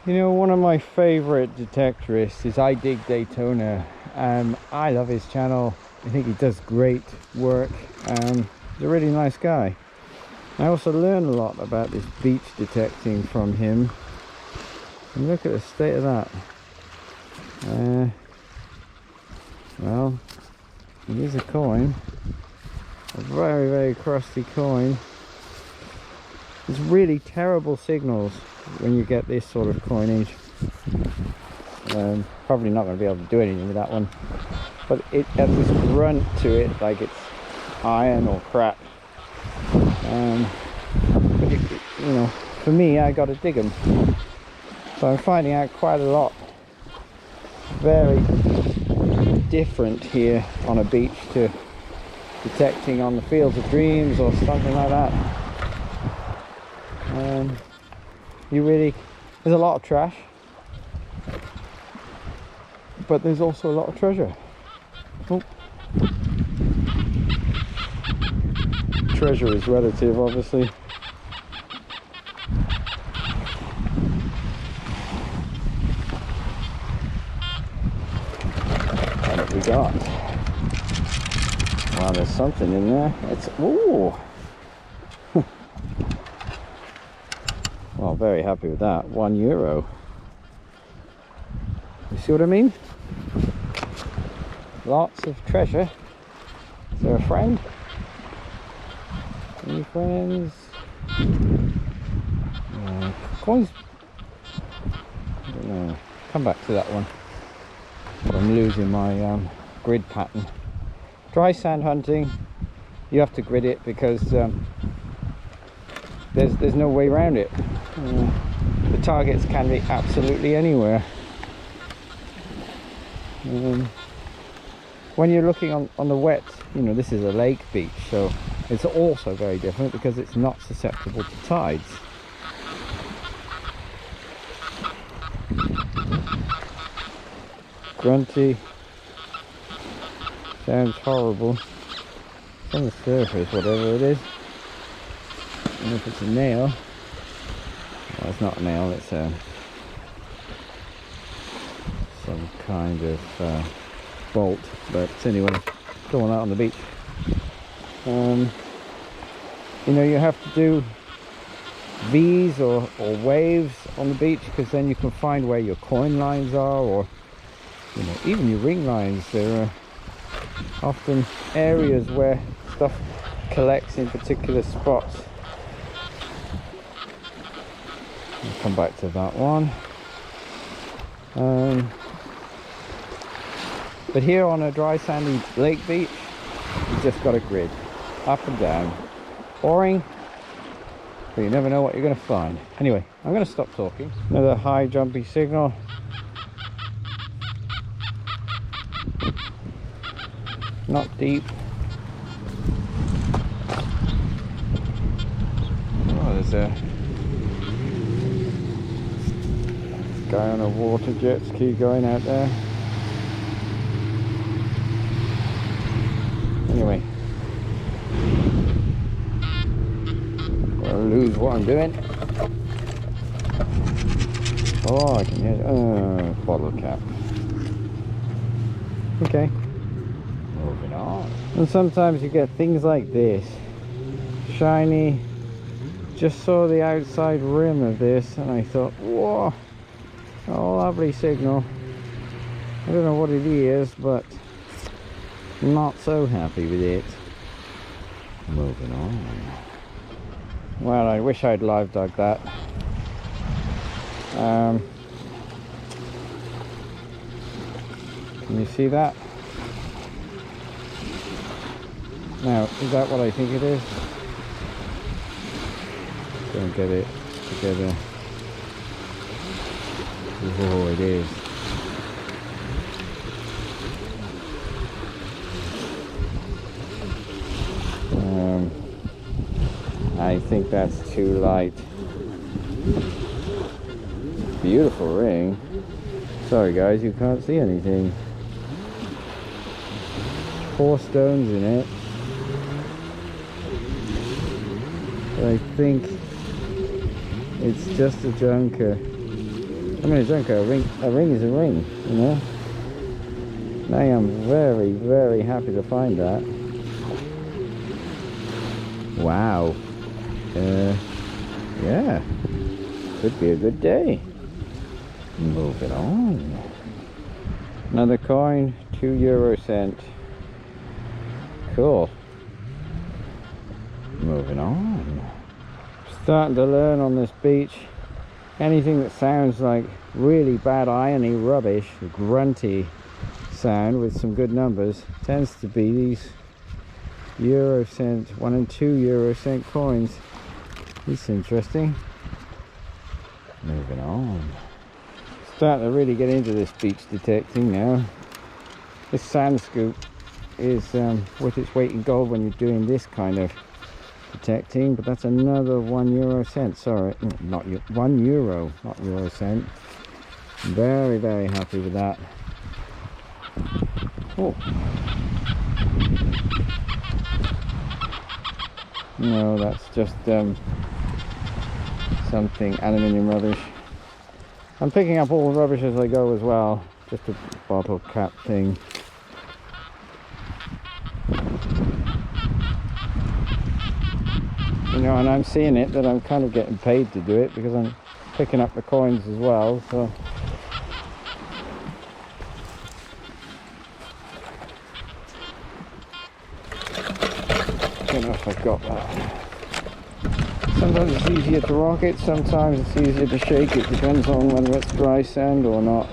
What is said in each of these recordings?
You know, one of my favorite detectorists is I Dig Daytona. I love his channel. I think he does great work. He's a really nice guy. I also learn a lot about this beach detecting from him. And look at the state of that. Well, it is a coin. A very, very crusty coin. It's really terrible signals when you get this sort of coinage. Probably not going to be able to do anything with that one. But it has this grunt to it, like it's iron or crap. But you know, for me, I got to dig them. So I'm finding out quite a lot. Very different here on a beach to detecting on the Fields of Dreams or something like that. There's a lot of trash, but there's also a lot of treasure. Oh. Treasure is relative, obviously. What have we got? Wow, there's something in there. It's ooh. Well, very happy with that. €1. You see what I mean? Lots of treasure. Is there a friend? Any friends? Coins? I don't know. Come back to that one. I'm losing my grid pattern. Dry sand hunting, you have to grid it because there's no way around it. The targets can be absolutely anywhere. When you're looking on the wet, you know, this is a lake beach, so it's also very different because it's not susceptible to tides. Grunty. Sounds horrible. It's on the surface, whatever it is. And if it's a nail, well, it's not a nail, it's some kind of bolt. But anyway, don't want that on the beach. You know, you have to do V's or waves on the beach because then you can find where your coin lines are, or you know, even your ring lines. There are often areas where stuff collects in particular spots. I'll come back to that one. But here on a dry sandy lake beach, you just got a grid up and down. Boring, but you never know what you're going to find. Anyway, I'm going to stop talking. Another high jumpy signal. Not deep. Oh, there's a guy on a water jet ski going out there. Anyway, I'll lose what I'm doing. Oh, I can hear bottle cap. Okay, moving on. And sometimes you get things like this, shiny. Just saw the outside rim of this and I thought, whoa, a lovely signal. I don't know what it is, but not so happy with it. Moving on. Well, I wish I'd live dug that. Can you see that? Now, is that what I think it is? Don't get it together. Oh, it is. I think that's too light. Beautiful ring. Sorry guys, you can't see anything. 4 stones in it. But I think it's just a junker. I mean, a ring is a ring, you know. I am very, very happy to find that. Wow. Yeah. Could be a good day. Moving on. Another coin, 2 euro cent. Cool. Moving on. Starting to learn on this beach. Anything that sounds like really bad irony rubbish, grunty sound with some good numbers, tends to be these euro cent, 1 and 2 euro cent coins. This is interesting. Moving on. Starting to really get into this beach detecting now. This sand scoop is worth its weight in gold when you're doing this kind of detecting, but that's another 1 euro cent. Sorry, not 1 euro, not euro cent. Very, very happy with that. Oh. No, that's just something aluminium rubbish. I'm picking up all the rubbish as I go as well. Just a bottle cap thing. You know, and I'm seeing it that I'm kind of getting paid to do it because I'm picking up the coins as well, so. I don't know if I've got that. Sometimes it's easier to rock it, sometimes it's easier to shake it, depends on whether it's dry sand or not.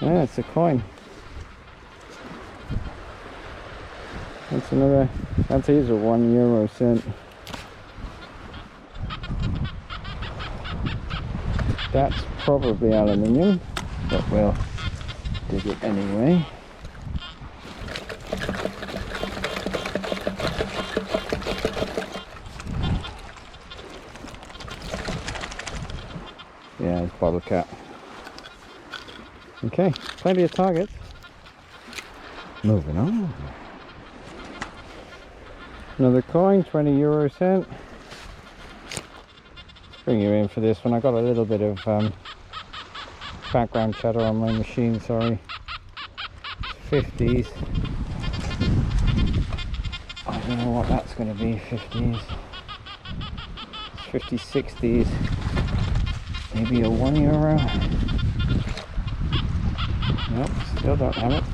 Yeah, it's a coin. That's another, that is a 1 euro cent. That's probably aluminium, but we'll dig it anyway. Yeah, it's bottle cap. Okay, plenty of targets. Moving on. Another coin, 20 euro cent. Bring you in for this one. I got a little bit of background chatter on my machine, sorry. 50s. I don't know what that's going to be, 50s. 50s, 60s. Maybe a 1 euro. Nope, still don't have it.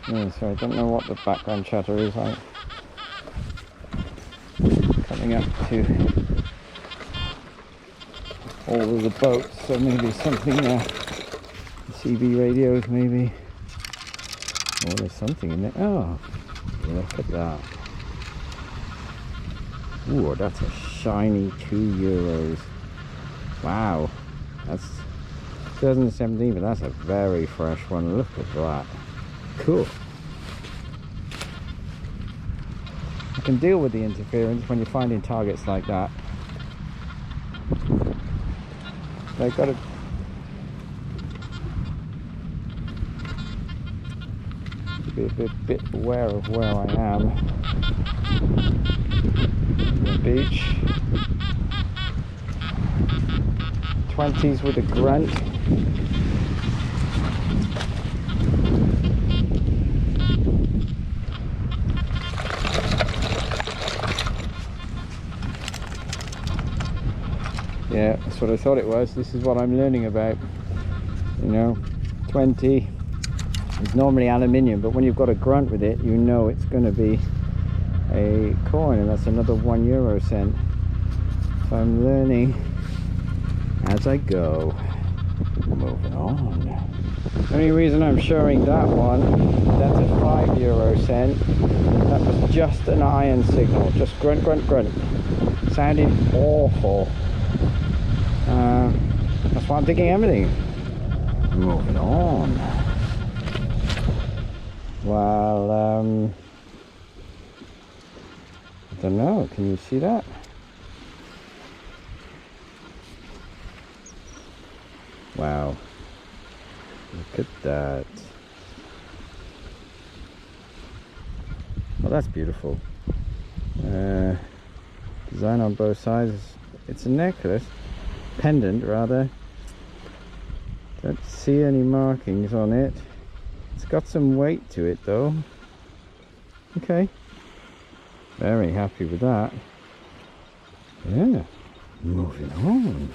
Yeah, so I don't know what the background chatter is like. Coming up to all of the boats, so maybe something CB radios maybe. Oh, there's something in there. Oh, look at that. Ooh, that's a shiny 2 euros. Wow, that's 2017, but that's a very fresh one. Look at that. Cool. I can deal with the interference when you're finding targets like that. They've got to be a bit aware of where I am. The beach. 20s with a grunt. Yeah, that's what I thought it was. This is what I'm learning about. You know, 20 is normally aluminium, but when you've got a grunt with it, you know it's going to be a coin, and that's another 1 euro cent. So I'm learning as I go. Moving on. The only reason I'm showing that one, that's a 5 euro cent. That was just an iron signal, just grunt, grunt, grunt. Sounded awful. That's why I'm digging everything. Moving on. Well, I don't know, can you see that? Wow. Look at that. Well, that's beautiful. Design on both sides. It's a necklace, pendant rather. Don't see any markings on it. It's got some weight to it though. Okay, very happy with that. Yeah, moving on.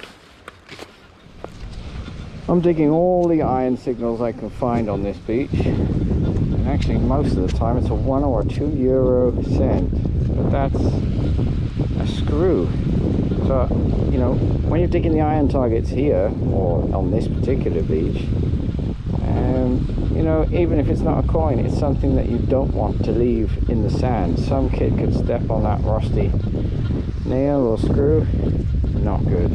I'm digging all the iron signals I can find on this beach, and actually most of the time it's a 1 or 2 euro cent, but that's a screw. So, you know, when you're digging the iron targets here or on this particular beach, you know, even if it's not a coin, it's something that you don't want to leave in the sand. Some kid could step on that rusty nail or screw. Not good.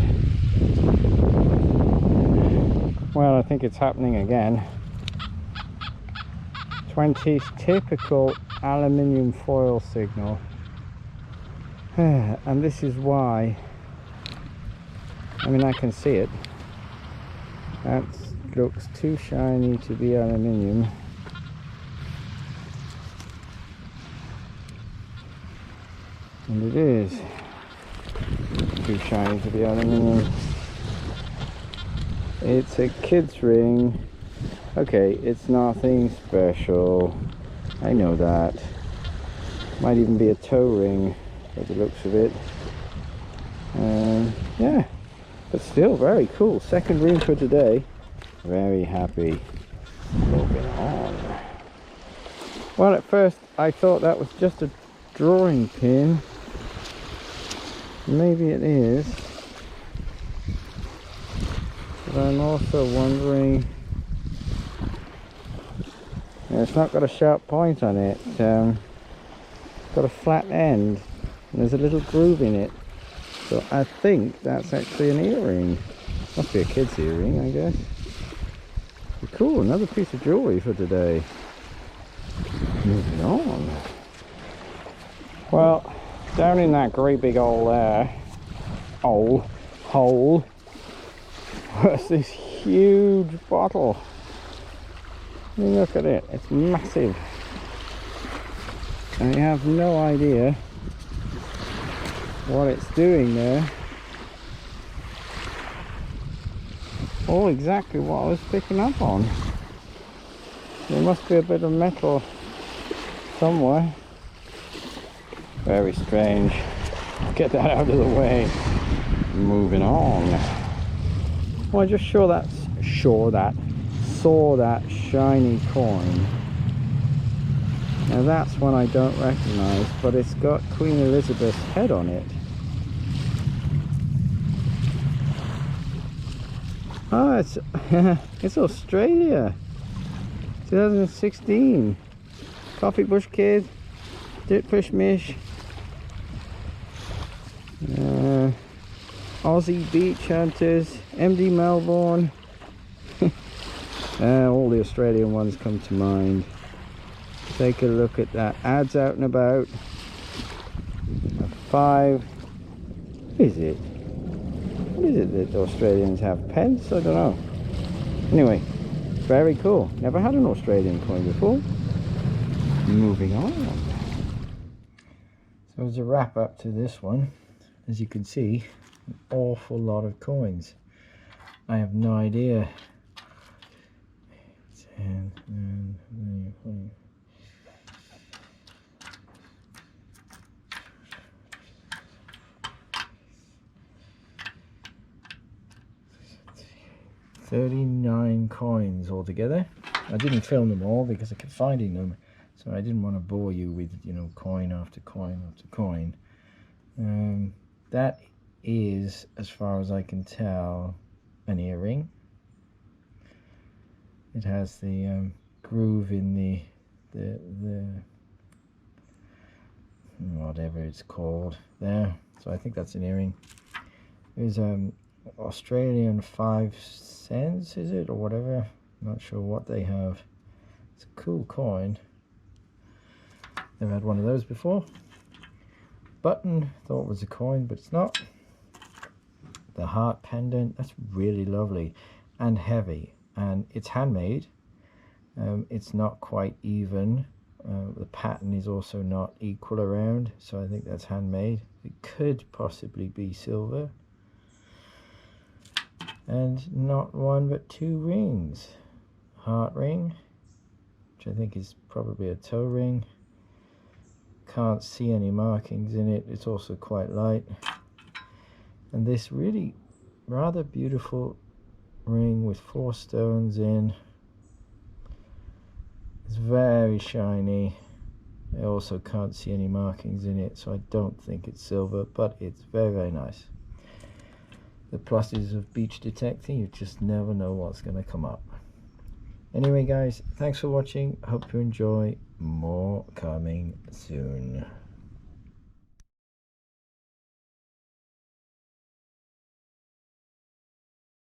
Well, I think it's happening again. 20's typical aluminium foil signal. And this is why, I mean, I can see it. That looks too shiny to be aluminium. And it is too shiny to be aluminium. It's a kid's ring. Okay, it's nothing special. I know that. Might even be a toe ring by the looks of it. Yeah, but still very cool. Second ring for today. Very happy. Moving on. Well, at first I thought that was just a drawing pin. Maybe it is. But I'm also wondering, it's not got a sharp point on it. It's got a flat end and there's a little groove in it. So I think that's actually an earring. Must be a kid's earring, I guess. Cool, another piece of jewellery for today. Moving on. Well, down in that great big hole there, hole, was this huge bottle. I mean, look at it, it's massive. I have no idea what it's doing there. Or exactly what I was picking up on. There must be a bit of metal somewhere. Very strange. Get that out of the way. Moving on. Well, I just saw that shiny coin. Now that's one I don't recognize, but it's got Queen Elizabeth's head on it. Oh, it's Australia. 2016. Coffee Bush Kid, Dirtfish Mish, Aussie Beach Hunters, MD Melbourne. All the Australian ones come to mind. Take a look at that. Ads out and about. A 5. Is it? What is it that Australians have? Pence? I don't know. Anyway, very cool. Never had an Australian coin before. Moving on. So as a wrap up to this one, as you can see, an awful lot of coins. I have no idea. 10, 20. 39 coins altogether. I didn't film them all because I kept finding them, so I didn't want to bore you with, you know, coin after coin after coin. That is, as far as I can tell, an earring. It has the groove in the whatever it's called there, so I think that's an earring. There's Australian 5 cents, is it, or whatever? Not sure what they have. It's a cool coin. Never had one of those before. Button, thought it was a coin, but it's not. The heart pendant, that's really lovely and heavy, and it's handmade. It's not quite even The pattern is also not equal around, so I think that's handmade. It could possibly be silver. And not one but two rings. Heart ring, which I think is probably a toe ring. Can't see any markings in it. It's also quite light. And this really rather beautiful ring with 4 stones in. It's very shiny. I also can't see any markings in it, so I don't think it's silver, but it's very, very nice. The pluses of beach detecting, you just never know what's going to come up. Anyway guys, thanks for watching. Hope you enjoy. More coming soon.